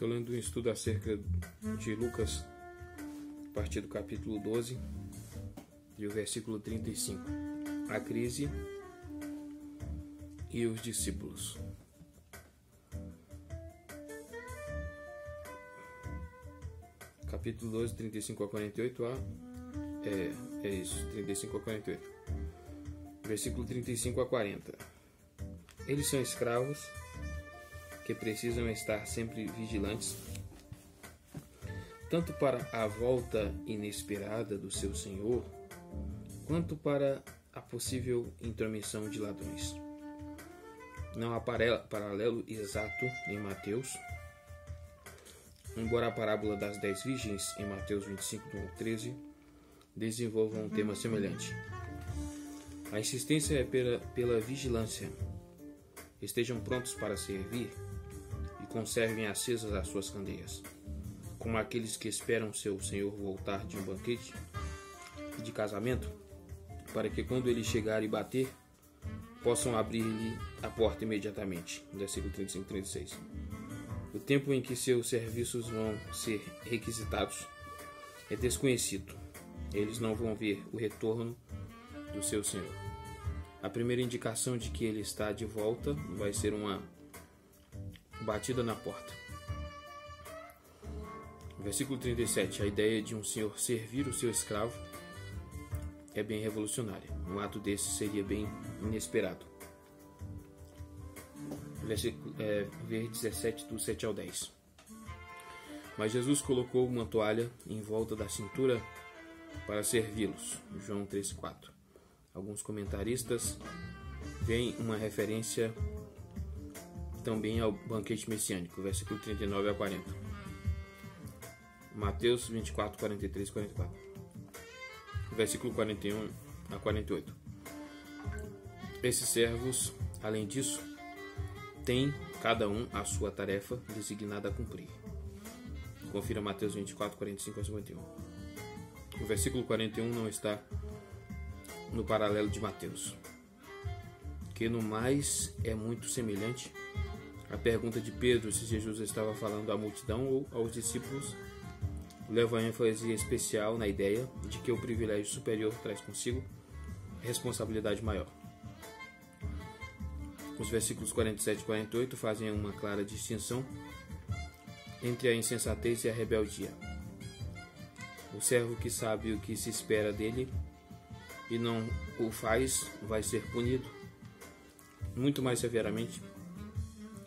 Estou lendo um estudo acerca de Lucas, a partir do capítulo 12 e o versículo 35. A crise e os discípulos. Capítulo 12, 35 a 48. É isso, 35 a 48. Versículo 35 a 40. Eles são escravos que precisam estar sempre vigilantes, tanto para a volta inesperada do seu senhor, quanto para a possível intromissão de ladrões. Não há paralelo exato em Mateus, embora a parábola das 10 virgens em Mateus 25, 13 desenvolva um tema semelhante. A insistência é pela vigilância. Estejam prontos para servir e conservem acesas as suas candeias, como aqueles que esperam seu senhor voltar de um banquete de casamento, para que quando ele chegar e bater, possam abrir-lhe a porta imediatamente. Versículo 35 e 36. O tempo em que seus serviços vão ser requisitados é desconhecido. Eles não vão ver o retorno do seu senhor. A primeira indicação de que ele está de volta vai ser uma batida na porta. Versículo 37. A ideia de um senhor servir o seu escravo é bem revolucionária. Um ato desse seria bem inesperado. Versículo 17, do 7 ao 10. Mas Jesus colocou uma toalha em volta da cintura para servi-los. João 13:4. Alguns comentaristas veem uma referência também ao banquete messiânico, versículo 39 a 40. Mateus 24, 43 e 44. Versículo 41 a 48. Esses servos, além disso, têm cada um a sua tarefa designada a cumprir. Confira Mateus 24, 45 a 51. O versículo 41 não está no paralelo de Mateus, que no mais é muito semelhante à pergunta de Pedro se Jesus estava falando à multidão ou aos discípulos. Leva ênfase especial na ideia de que o privilégio superior traz consigo responsabilidade maior. Os versículos 47 e 48 fazem uma clara distinção entre a insensatez e a rebeldia. O servo que sabe o que se espera dele e não o faz vai ser punido muito mais severamente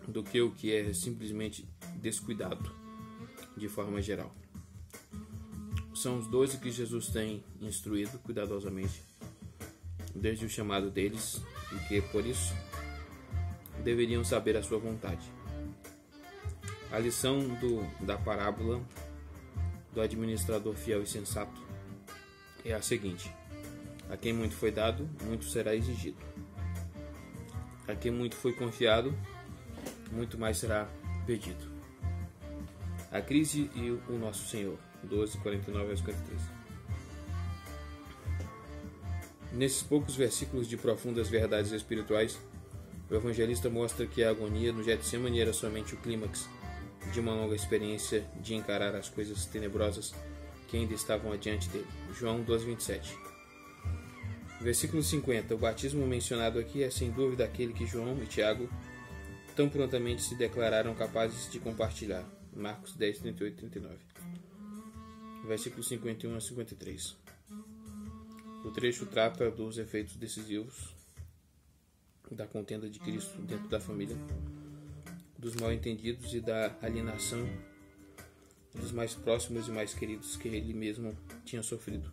do que o que é simplesmente descuidado de forma geral. São os 12 que Jesus tem instruído cuidadosamente desde o chamado deles e que, por isso, deveriam saber a sua vontade. A lição da parábola do administrador fiel e sensato é a seguinte: a quem muito foi dado, muito será exigido. A quem muito foi confiado, muito mais será pedido. A crise e o nosso Senhor. 12, 49 a 53. Nesses poucos versículos de profundas verdades espirituais, o evangelista mostra que a agonia no Getsemane era somente o clímax de uma longa experiência de encarar as coisas tenebrosas que ainda estavam adiante dele. João 12, 27. Versículo 50. O batismo mencionado aqui é sem dúvida aquele que João e Tiago tão prontamente se declararam capazes de compartilhar. Marcos 10, 38 e 39. Versículo 51 a 53. O trecho trata dos efeitos decisivos da contenda de Cristo dentro da família, dos mal-entendidos e da alienação dos mais próximos e mais queridos que ele mesmo tinha sofrido.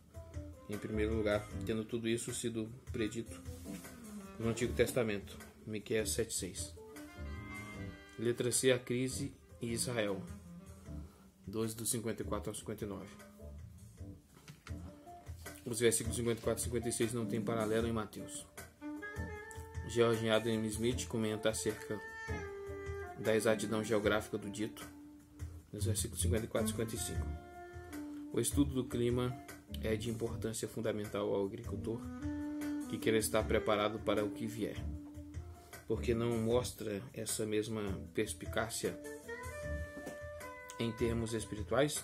Em primeiro lugar, tendo tudo isso sido predito no Antigo Testamento, Miqueias 7:6. Letra C, a crise e Israel, 12 do 54 ao 59. Os versículos 54 e 56 não têm paralelo em Mateus. George Adam Smith comenta acerca da exatidão geográfica do dito nos versículos 54 e 55. O estudo do clima é de importância fundamental ao agricultor que quer estar preparado para o que vier, porque não mostra essa mesma perspicácia em termos espirituais,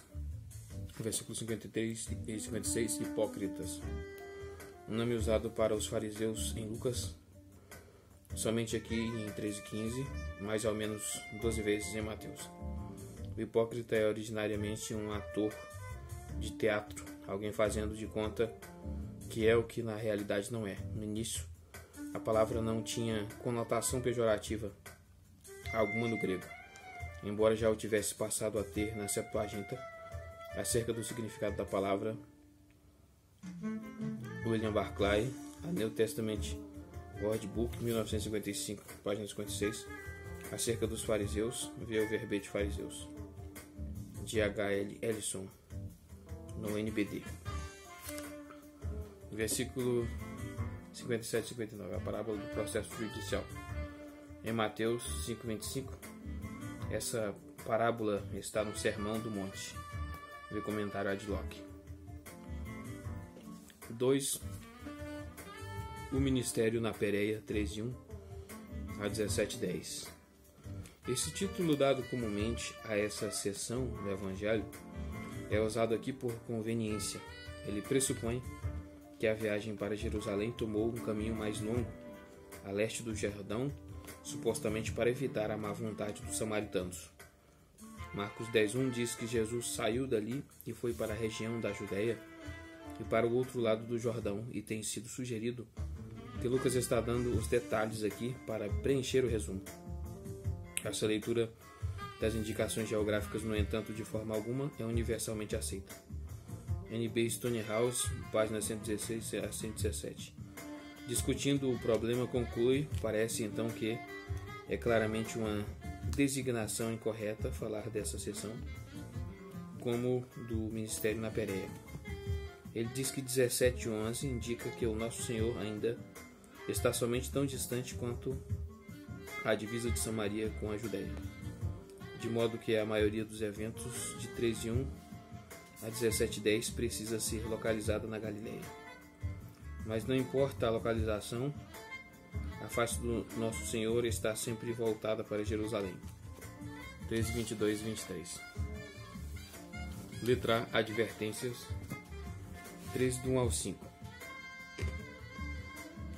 versículos 53 e 56, hipócritas. O nome usado para os fariseus em Lucas, somente aqui em 13:15, mais ao menos 12 vezes em Mateus. O hipócrita é originariamente um ator de teatro, alguém fazendo de conta que é o que na realidade não é. No início, a palavra não tinha conotação pejorativa alguma no grego, embora já o tivesse passado a ter na Septuaginta. Acerca do significado da palavra, William Barclay, a New Testament Word Book, 1955, página 56. Acerca dos fariseus, vê o verbete fariseus, de H.L. Ellison, no NBD. Versículo 57 e 59, a parábola do processo judicial. Em Mateus 5:25, essa parábola está no Sermão do Monte. Vê comentário Adlock. 2. O ministério na Pérea, 13:1 a 17:10. Esse título, dado comumente a essa seção do Evangelho, é usado aqui por conveniência. Ele pressupõe que a viagem para Jerusalém tomou um caminho mais longo, a leste do Jordão, supostamente para evitar a má vontade dos samaritanos. Marcos 10:1 diz que Jesus saiu dali e foi para a região da Judéia e para o outro lado do Jordão, e tem sido sugerido que Lucas está dando os detalhes aqui para preencher o resumo. Essa leitura das indicações geográficas, no entanto, de forma alguma é universalmente aceita. N.B. Stonehouse, página 116 a 117. Discutindo o problema, conclui: parece então que é claramente uma designação incorreta falar dessa seção como do ministério na Pérea. Ele diz que 17:11 indica que o Nosso Senhor ainda está somente tão distante quanto a divisa de Samaria com a Judéia, de modo que a maioria dos eventos de 13:1 a 17:10 precisa ser localizada na Galileia. Mas não importa a localização, a face do Nosso Senhor está sempre voltada para Jerusalém. 13:22 e 23. Letra A, advertências. 13:1 ao 5.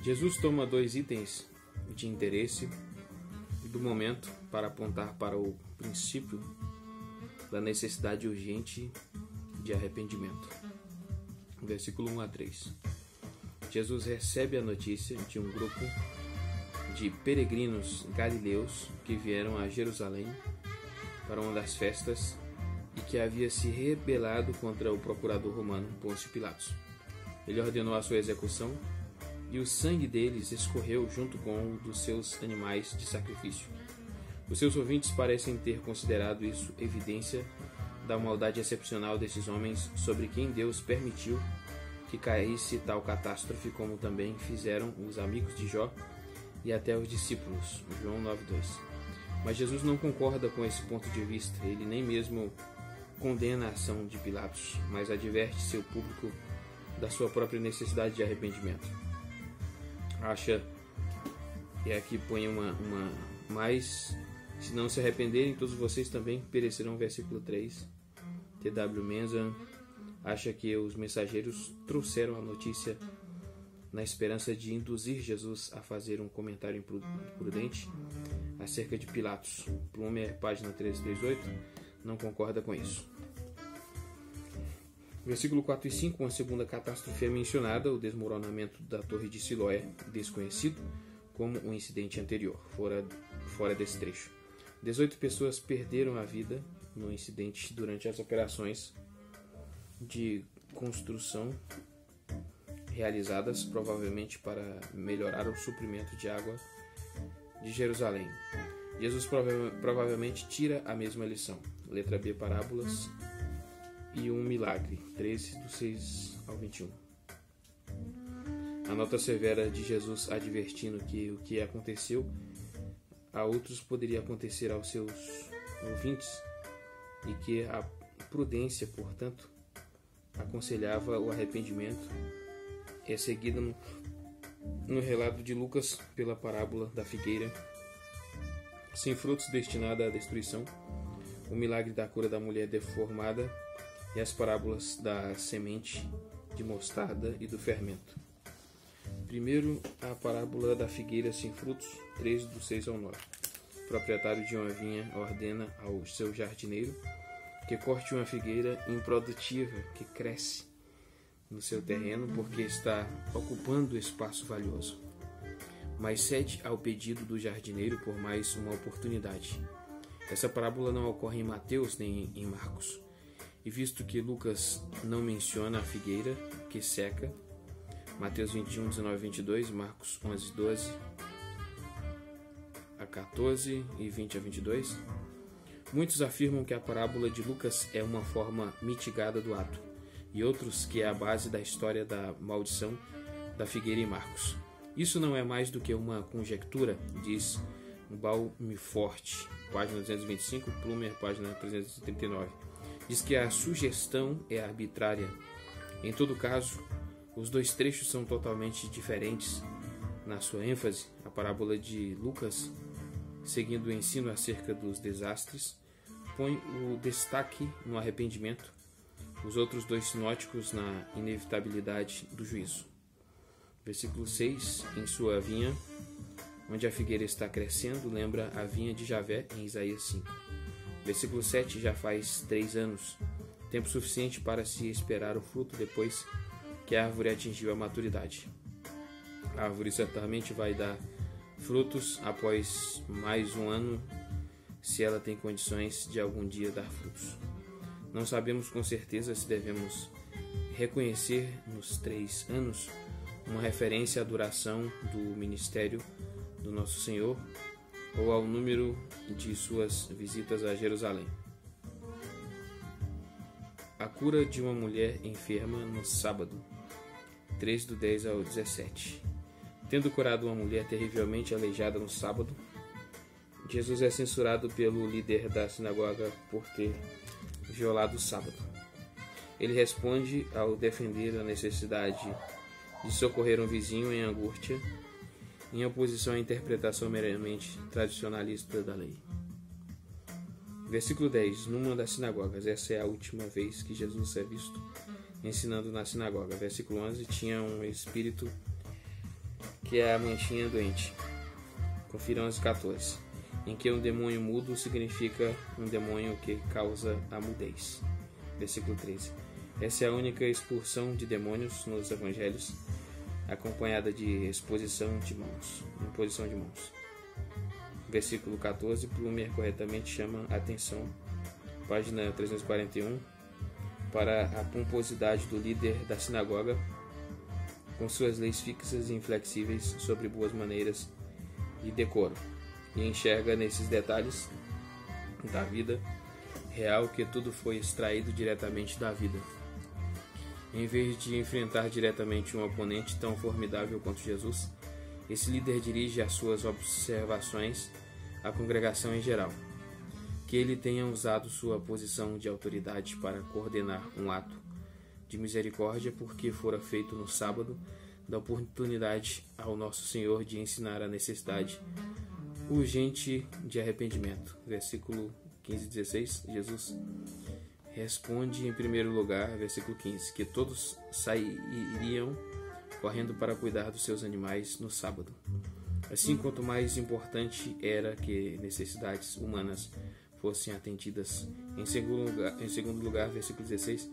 Jesus toma dois itens de interesse do momento para apontar para o princípio da necessidade urgente de arrependimento. Versículo 1 a 3. Jesus recebe a notícia de um grupo de peregrinos galileus que vieram a Jerusalém para uma das festas e que havia se rebelado contra o procurador romano Pôncio Pilatos. Ele ordenou a sua execução e o sangue deles escorreu junto com o dos seus animais de sacrifício. Os seus ouvintes parecem ter considerado isso evidência da maldade excepcional desses homens, sobre quem Deus permitiu que caísse tal catástrofe, como também fizeram os amigos de Jó e até os discípulos. João 9:2. Mas Jesus não concorda com esse ponto de vista. Ele nem mesmo condena a ação de Pilatos, mas adverte seu público da sua própria necessidade de arrependimento. Acha, e aqui põe uma mais: se não se arrependerem, todos vocês também perecerão. Versículo 3. T.W. Menza acha que os mensageiros trouxeram a notícia na esperança de induzir Jesus a fazer um comentário imprudente acerca de Pilatos. Plumer, página 1338, não concorda com isso. Versículo 4 e 5, uma segunda catástrofe é mencionada, o desmoronamento da torre de Siloé, desconhecido como um incidente anterior, fora desse trecho. 18 pessoas perderam a vida no incidente durante as operações de construção realizadas provavelmente para melhorar o suprimento de água de Jerusalém. Jesus provavelmente tira a mesma lição. Letra B, parábolas e um milagre. 13, do 6 ao 21. A nota severa de Jesus advertindo que o que aconteceu a outros poderia acontecer aos seus ouvintes e que a prudência, portanto, aconselhava o arrependimento, é seguida no relato de Lucas pela parábola da figueira sem frutos, destinada à destruição, o milagre da cura da mulher deformada e as parábolas da semente de mostarda e do fermento. Primeiro, a parábola da figueira sem frutos, 3 do 6 ao 9. O proprietário de uma vinha ordena ao seu jardineiro que corte uma figueira improdutiva que cresce no seu terreno porque está ocupando espaço valioso, mas cede ao pedido do jardineiro por mais uma oportunidade. Essa parábola não ocorre em Mateus nem em Marcos, e visto que Lucas não menciona a figueira que seca, Mateus 21, 19 e 22, Marcos 11, 12 a 14 e 20 a 22, muitos afirmam que a parábola de Lucas é uma forma mitigada do ato, e outros que é a base da história da maldição da figueira em Marcos. Isso não é mais do que uma conjectura, diz Balmifort, página 225, Plumer, página 339. Diz que a sugestão é arbitrária. Em todo caso, os dois trechos são totalmente diferentes na sua ênfase. A parábola de Lucas, seguindo o ensino acerca dos desastres, põe o destaque no arrependimento, os outros dois sinóticos na inevitabilidade do juízo. Versículo 6, em sua vinha, onde a figueira está crescendo, lembra a vinha de Javé em Isaías 5. Versículo 7, já faz 3 anos, tempo suficiente para se esperar o fruto depois que a árvore atingiu a maturidade. A árvore certamente vai dar frutos após mais um ano, se ela tem condições de algum dia dar frutos. Não sabemos com certeza se devemos reconhecer nos 3 anos uma referência à duração do ministério do Nosso Senhor ou ao número de suas visitas a Jerusalém. A cura de uma mulher enferma no sábado, 3 do 10 ao 17. Tendo curado uma mulher terrivelmente aleijada no sábado, Jesus é censurado pelo líder da sinagoga por ter violado o sábado. Ele responde ao defender a necessidade de socorrer um vizinho em angústia, em oposição à interpretação meramente tradicionalista da lei. Versículo 10. Numa das sinagogas. Essa é a última vez que Jesus é visto ensinando na sinagoga. Versículo 11. Tinha um espírito que a mantinha doente. Confira 11:14. Em que um demônio mudo significa um demônio que causa a mudez. Versículo 13. Essa é a única expulsão de demônios nos evangelhos, acompanhada de imposição de mãos. Versículo 14, Plumer corretamente chama a atenção, página 341, para a pomposidade do líder da sinagoga, com suas leis fixas e inflexíveis sobre boas maneiras e decoro, e enxerga nesses detalhes da vida real que tudo foi extraído diretamente da vida. Em vez de enfrentar diretamente um oponente tão formidável quanto Jesus, esse líder dirige as suas observações à congregação em geral. Que ele tenha usado sua posição de autoridade para coordenar um ato de misericórdia porque fora feito no sábado, dá oportunidade ao nosso Senhor de ensinar a necessidade urgente de arrependimento. Versículo 15 e 16, Jesus responde em primeiro lugar, versículo 15, que todos sairiam correndo para cuidar dos seus animais no sábado. Assim, quanto mais importante era que necessidades humanas fossem atendidas. Em segundo lugar, versículo 16,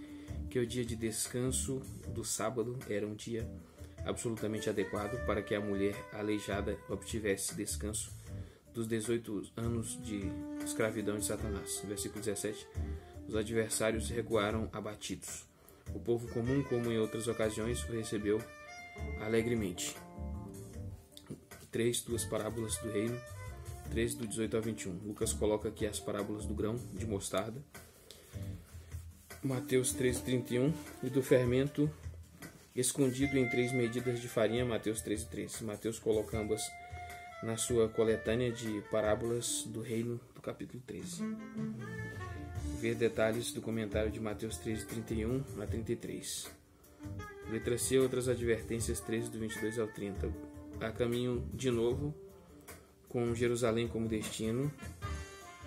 que o dia de descanso do sábado era um dia absolutamente adequado para que a mulher aleijada obtivesse descanso dos 18 anos de escravidão de Satanás. Versículo 17, os adversários recuaram abatidos. O povo comum, como em outras ocasiões, o recebeu alegremente. 2 parábolas do reino, 3 do 18 ao 21. Lucas coloca aqui as parábolas do grão de mostarda, Mateus 3:31, e do fermento escondido em 3 medidas de farinha, Mateus 3:13. Mateus coloca ambas na sua coletânea de parábolas do reino do capítulo 13. Ver detalhes do comentário de Mateus 3:31 a 33. Letra C, outras advertências, 13 do 22 ao 30. A caminho de novo, com Jerusalém como destino,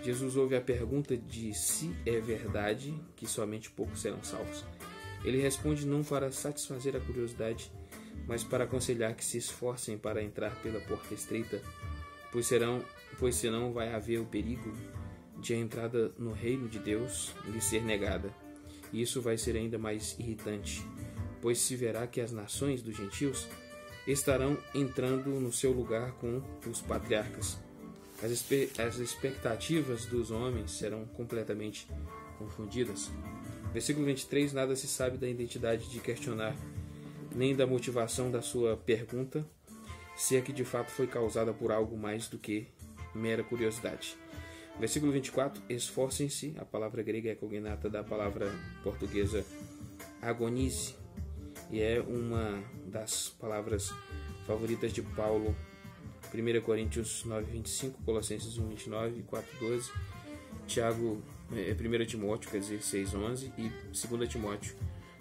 Jesus ouve a pergunta de se é verdade que somente poucos serão salvos. Ele responde não para satisfazer a curiosidade, mas para aconselhar que se esforcem para entrar pela porta estreita, pois senão vai haver o perigo de a entrada no reino de Deus lhe ser negada. E isso vai ser ainda mais irritante, pois se verá que as nações dos gentios estarão entrando no seu lugar com os patriarcas. As expectativas dos homens serão completamente confundidas. Versículo 23, nada se sabe da identidade de questionar, nem da motivação da sua pergunta, se é que de fato foi causada por algo mais do que mera curiosidade. Versículo 24, esforcem-se, a palavra grega é cognata da palavra portuguesa agonize, e é uma das palavras favoritas de Paulo. 1 Coríntios 9:25, Colossenses 1:29, 4:12, 1 Timóteo, 6:11 e 2 Timóteo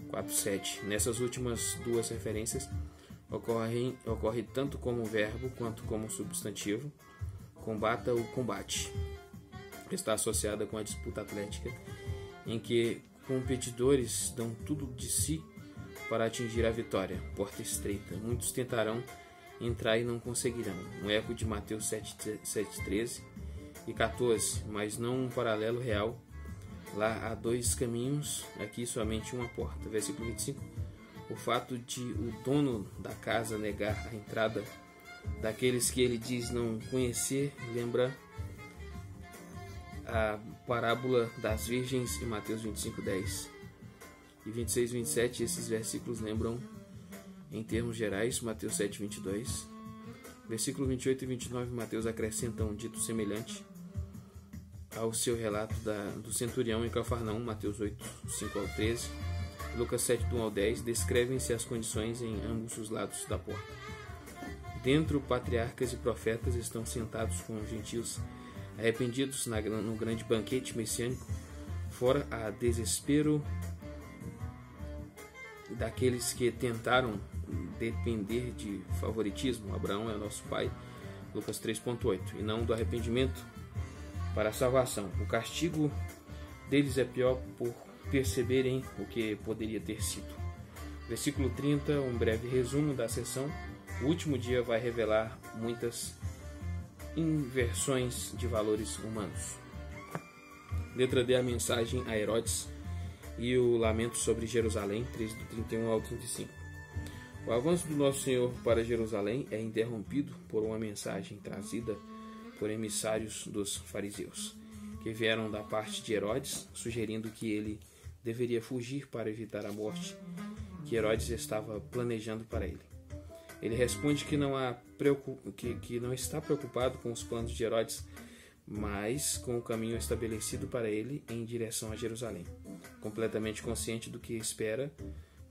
4:7. Nessas últimas duas referências ocorre tanto como verbo quanto como substantivo. Combata o combate. Está associada com a disputa atlética, em que competidores dão tudo de si para atingir a vitória. Porta estreita. Muitos tentarão entrar e não conseguirão. Um eco de Mateus 7:13 e 14, mas não um paralelo real. Lá há dois caminhos, aqui somente uma porta. Versículo 25. O fato de o dono da casa negar a entrada daqueles que ele diz não conhecer lembra a parábola das virgens em Mateus 25:10. E 26:27, esses versículos lembram, em termos gerais, Mateus 7:22. Versículo 28 e 29, Mateus acrescenta um dito semelhante ao seu relato do centurião em Cafarnaum, Mateus 8:5-13. Lucas 7:1-10, descrevem-se as condições em ambos os lados da porta. Dentro, patriarcas e profetas estão sentados com os gentios arrependidos no grande banquete messiânico. Fora, há desespero daqueles que tentaram depender de favoritismo. Abraão é nosso pai, Lucas 3:8, e não do arrependimento para a salvação. O castigo deles é pior por perceberem o que poderia ter sido. Versículo 30, um breve resumo da sessão. O último dia vai revelar muitas inversões de valores humanos. Letra D, a mensagem a Herodes e o lamento sobre Jerusalém, 3 do 31 ao 35. O avanço do Nosso Senhor para Jerusalém é interrompido por uma mensagem trazida por emissários dos fariseus, que vieram da parte de Herodes, sugerindo que ele deveria fugir para evitar a morte que Herodes estava planejando para ele. Ele responde que não está preocupado com os planos de Herodes, mas com o caminho estabelecido para ele em direção a Jerusalém. Completamente consciente do que espera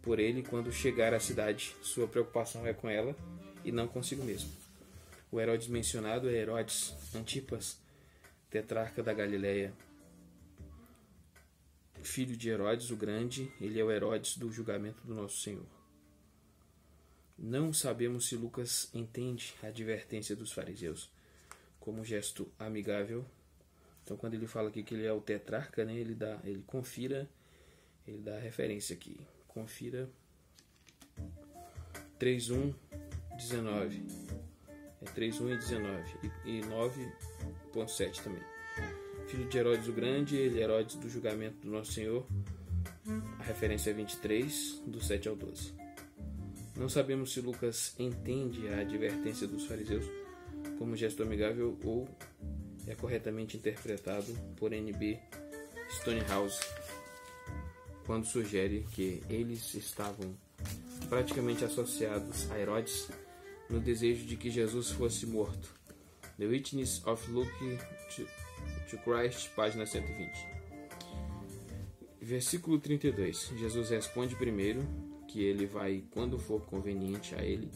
por ele quando chegar à cidade, sua preocupação é com ela e não consigo mesmo. O Herodes mencionado é Herodes Antipas, tetrarca da Galileia, filho de Herodes o Grande. Ele é o Herodes do julgamento do Nosso Senhor. Não sabemos se Lucas entende a advertência dos fariseus como um gesto amigável. Então, quando ele fala aqui que ele é o tetrarca, né, ele dá a referência aqui. Confira 3:1-19. É 3:1 e 19. E 9:7 também. Filho de Herodes o Grande, ele é Herodes do julgamento do Nosso Senhor. A referência é 23, do 7 ao 12. Não sabemos se Lucas entende a advertência dos fariseus como gesto amigável ou é corretamente interpretado por N.B. Stonehouse, quando sugere que eles estavam praticamente associados a Herodes no desejo de que Jesus fosse morto. The Witness of Luke to Christ, página 120. Versículo 32. Jesus responde primeiro que ele vai quando for conveniente a ele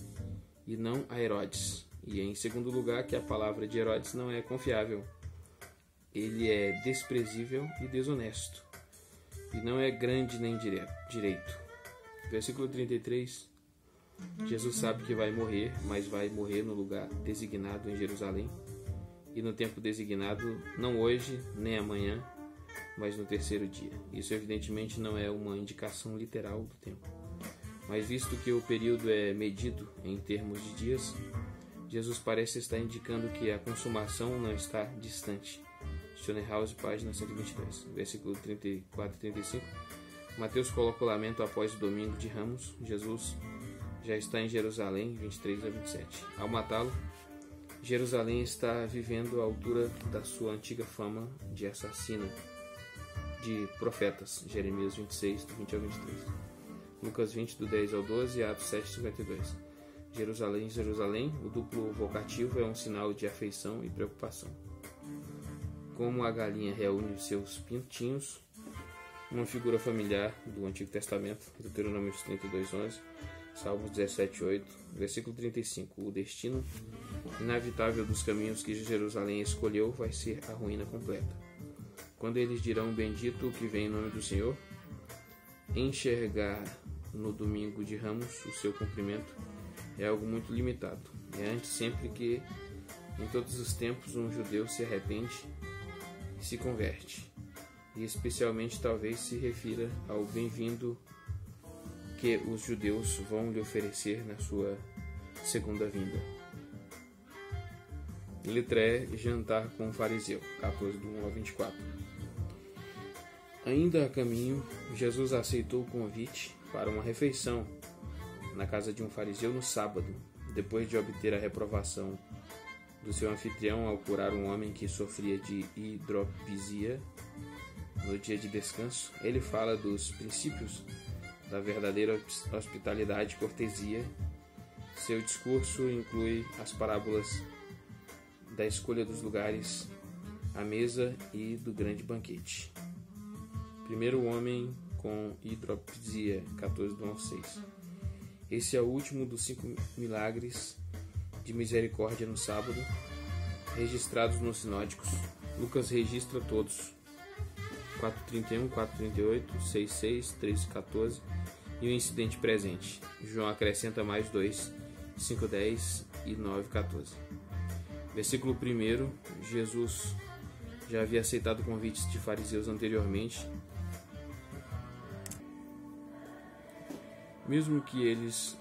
e não a Herodes. E em segundo lugar, que a palavra de Herodes não é confiável. Ele é desprezível e desonesto. E não é grande nem direito. Versículo 33. Jesus sabe que vai morrer, mas vai morrer no lugar designado em Jerusalém. e no tempo designado, não hoje nem amanhã, mas no terceiro dia. Isso evidentemente não é uma indicação literal do tempo, mas visto que o período é medido em termos de dias, Jesus parece estar indicando que a consumação não está distante. Stonehouse, página 122, versículo 34 e 35. Mateus coloca o lamento após o domingo de Ramos. Jesus já está em Jerusalém, 23 a 27. Ao matá-lo, Jerusalém está vivendo a altura da sua antiga fama de assassina de profetas. Jeremias 26, do 20 ao 23. Lucas 20, do 10 ao 12 e Atos 7, 52. Jerusalém, Jerusalém, o duplo vocativo é um sinal de afeição e preocupação. Como a galinha reúne os seus pintinhos, uma figura familiar do Antigo Testamento, Deuteronômio 32:11, Salmos 17:8, versículo 35. O destino inevitável dos caminhos que Jerusalém escolheu vai ser a ruína completa. Quando eles dirão bendito o que vem em nome do Senhor, enxergar no domingo de Ramos o seu cumprimento é algo muito limitado. É antes sempre que, em todos os tempos, um judeu se arrepende e se converte. E especialmente talvez se refira ao bem-vindo que os judeus vão lhe oferecer na sua segunda vinda. Letra E, jantar com o fariseu, 14 do 1 ao 24. Ainda a caminho, Jesus aceitou o convite para uma refeição na casa de um fariseu no sábado, depois de obter a reprovação do seu anfitrião ao curar um homem que sofria de hidropisia no dia de descanso. Ele fala dos princípios da verdadeira hospitalidade e cortesia. Seu discurso inclui as parábolas da escolha dos lugares à mesa e do grande banquete. Primeiro homem com hidropisia, 14 do 1 ao 6. Esse é o último dos 5 milagres de misericórdia no sábado, registrados nos sinódicos. Lucas registra todos: 4:31, 4:38, 6:6, 3:14 e o incidente presente. João acrescenta mais 2, 5:10 e 9:14. Versículo 1. Jesus já havia aceitado convites de fariseus anteriormente, mesmo que eles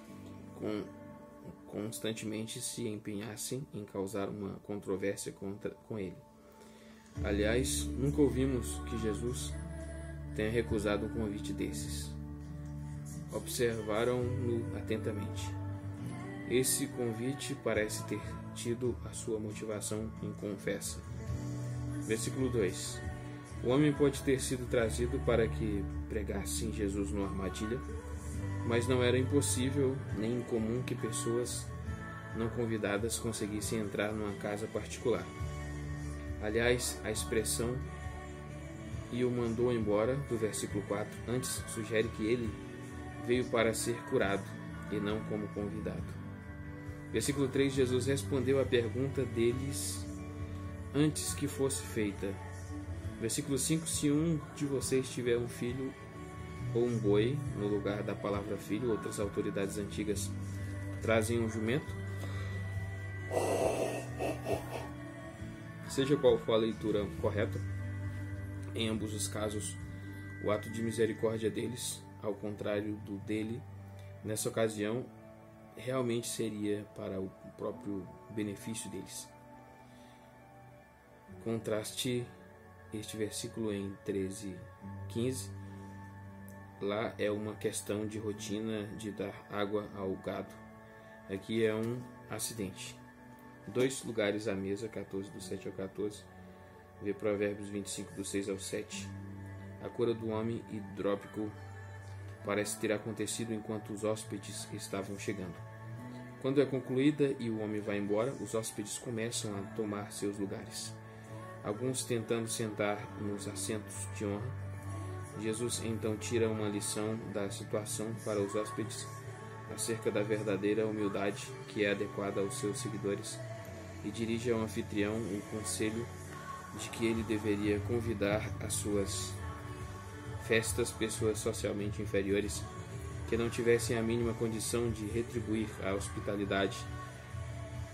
constantemente se empenhassem em causar uma controvérsia com ele. Aliás, nunca ouvimos que Jesus tenha recusado um convite desses. Observaram-no atentamente. Esse convite parece ter tido a sua motivação inconfessa. Versículo 2. O homem pode ter sido trazido para que pregasse em Jesus numa armadilha, mas não era impossível nem incomum que pessoas não convidadas conseguissem entrar numa casa particular. Aliás, a expressão "e o mandou embora", do versículo 4, antes sugere que ele veio para ser curado e não como convidado. Versículo 3, Jesus respondeu à pergunta deles antes que fosse feita. Versículo 5, se um de vocês tiver um filho ou um boi, no lugar da palavra filho, outras autoridades antigas trazem um jumento. Seja qual for a leitura correta, em ambos os casos, o ato de misericórdia deles, ao contrário do dele, nessa ocasião, realmente seria para o próprio benefício deles. Contraste este versículo em 13:15. Lá é uma questão de rotina de dar água ao gado. Aqui é um acidente. 2 lugares à mesa, 14 do 7 ao 14. Vê Provérbios 25 do 6 ao 7. A cura do homem hidrópico parece ter acontecido enquanto os hóspedes estavam chegando. Quando é concluída e o homem vai embora, os hóspedes começam a tomar seus lugares, alguns tentando sentar nos assentos de honra. Jesus então tira uma lição da situação para os hóspedes acerca da verdadeira humildade que é adequada aos seus seguidores e dirige ao anfitrião um conselho de que ele deveria convidar às suas festas pessoas socialmente inferiores que não tivessem a mínima condição de retribuir a hospitalidade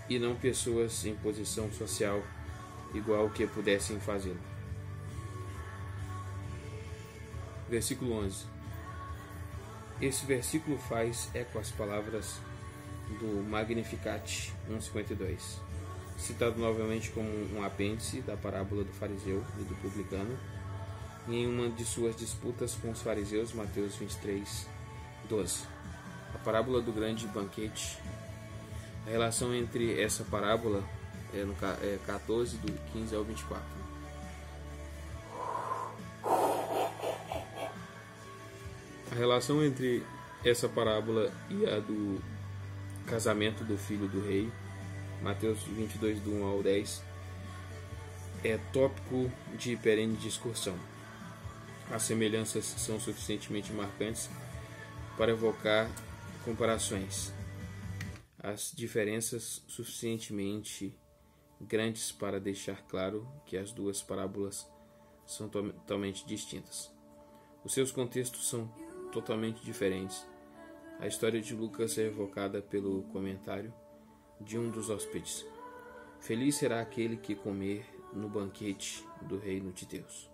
e não pessoas em posição social igual que pudessem fazê-lo. Versículo 11. Esse versículo faz eco às palavras do Magnificat 1,52, citado novamente como um apêndice da parábola do fariseu e do publicano, e em uma de suas disputas com os fariseus, Mateus 23:12. A parábola do grande banquete. A relação entre essa parábola é 14, do 15 ao 24. A relação entre essa parábola e a do casamento do filho do rei, Mateus 22, do 1 ao 10, é tópico de perene discussão. As semelhanças são suficientemente marcantes para evocar comparações. As diferenças suficientemente grandes para deixar claro que as duas parábolas são totalmente distintas. Os seus contextos são totalmente diferentes. A história de Lucas é evocada pelo comentário de um dos hóspedes. Feliz será aquele que comer no banquete do reino de Deus.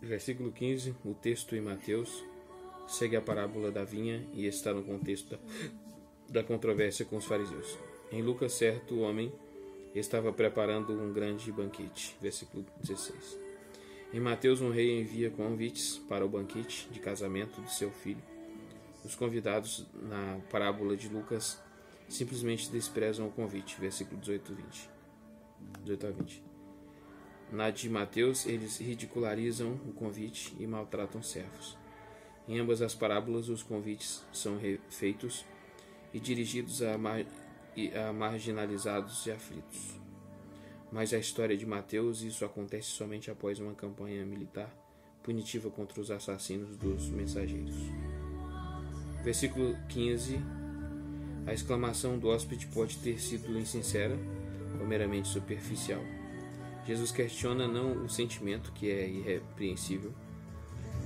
Versículo 15, o texto em Mateus segue a parábola da vinha e está no contexto da controvérsia com os fariseus. Em Lucas, certo homem estava preparando um grande banquete. Versículo 16. Em Mateus, um rei envia convites para o banquete de casamento de seu filho. Os convidados na parábola de Lucas simplesmente desprezam o convite. Versículo 18 a 20. Na de Mateus, eles ridicularizam o convite e maltratam servos. Em ambas as parábolas, os convites são feitos e dirigidos a marginalizados e aflitos. Mas a história de Mateus, isso acontece somente após uma campanha militar punitiva contra os assassinos dos mensageiros. Versículo 15. A exclamação do hóspede pode ter sido insincera ou meramente superficial. Jesus questiona não o sentimento, que é irrepreensível,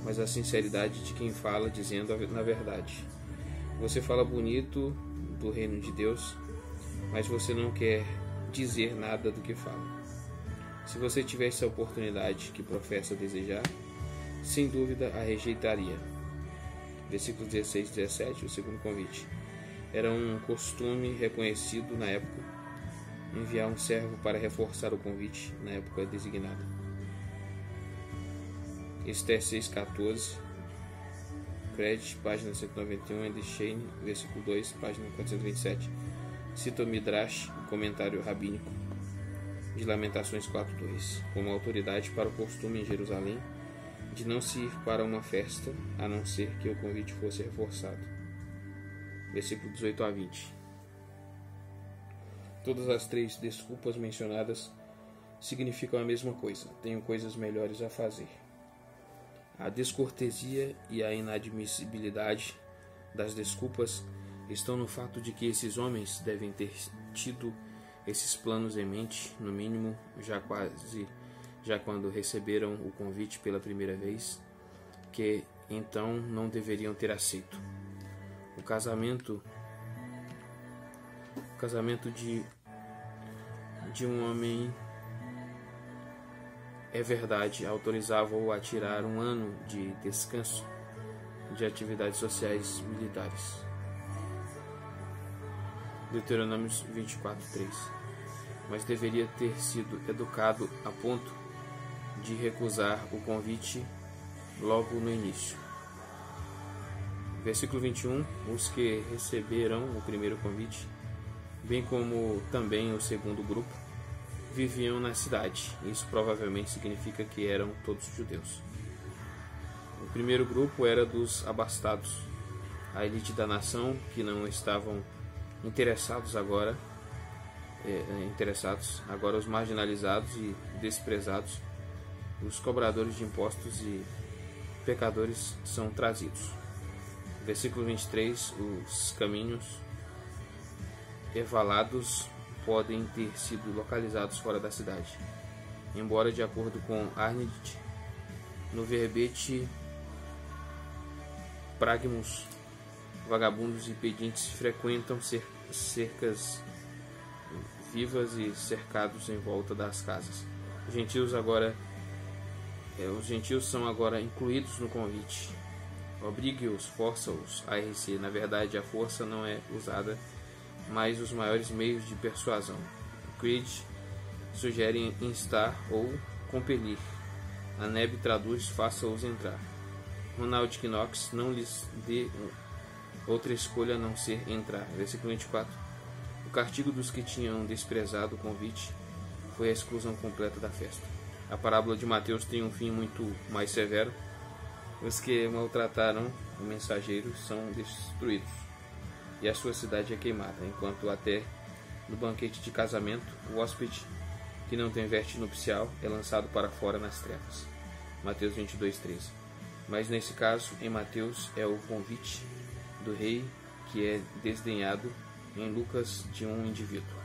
mas a sinceridade de quem fala, dizendo na verdade. Você fala bonito do reino de Deus, mas você não quer dizer nada do que fala. Se você tivesse a oportunidade que professa desejar, sem dúvida a rejeitaria. Versículos 16 e 17, o segundo convite. Era um costume reconhecido na época enviar um servo para reforçar o convite na época designada. Esther 6,14, Credit, página 191, Andy Shane, versículo 2, página 427. Cita o Midrash, comentário rabínico de Lamentações 4.2, como autoridade para o costume em Jerusalém de não se ir para uma festa, a não ser que o convite fosse reforçado. Versículo 18 a 20. Todas as três desculpas mencionadas significam a mesma coisa. Tenho coisas melhores a fazer. A descortesia e a inadmissibilidade das desculpas estão no fato de que esses homens devem ter tido esses planos em mente, no mínimo, já quando receberam o convite pela primeira vez, que então não deveriam ter aceito. O casamento de um homem, é verdade, autorizava-o a tirar um ano de descanso de atividades sociais militares. Deuteronômio 24:3. Mas deveria ter sido educado a ponto de recusar o convite logo no início. Versículo 21. Os que receberam o primeiro convite, bem como também o segundo grupo, viviam na cidade. Isso provavelmente significa que eram todos judeus. O primeiro grupo era dos abastados, a elite da nação, que não estavam interessados agora os marginalizados e desprezados, os cobradores de impostos e pecadores são trazidos. Versículo 23, os caminhos evalados podem ter sido localizados fora da cidade, embora, de acordo com Arndt, no verbete pragmos, vagabundos e pedintes frequentam cercas vivas e cercados em volta das casas. Os gentios são agora incluídos no convite. Obrigue-os, força-os a RC. Na verdade, a força não é usada, mas os maiores meios de persuasão. Creed sugere instar ou compelir. A Neb traduz faça-os entrar. Ronald Knox não lhes dê outra escolha a não ser entrar. Versículo 24. O castigo dos que tinham desprezado o convite foi a exclusão completa da festa. A parábola de Mateus tem um fim muito mais severo. Os que maltrataram o mensageiro são destruídos, e a sua cidade é queimada, enquanto até no banquete de casamento, o hóspede que não tem veste nupcial é lançado para fora nas trevas. Mateus 22:13. Mas nesse caso, em Mateus, é o convite do rei que é desdenhado em Lucas de um indivíduo.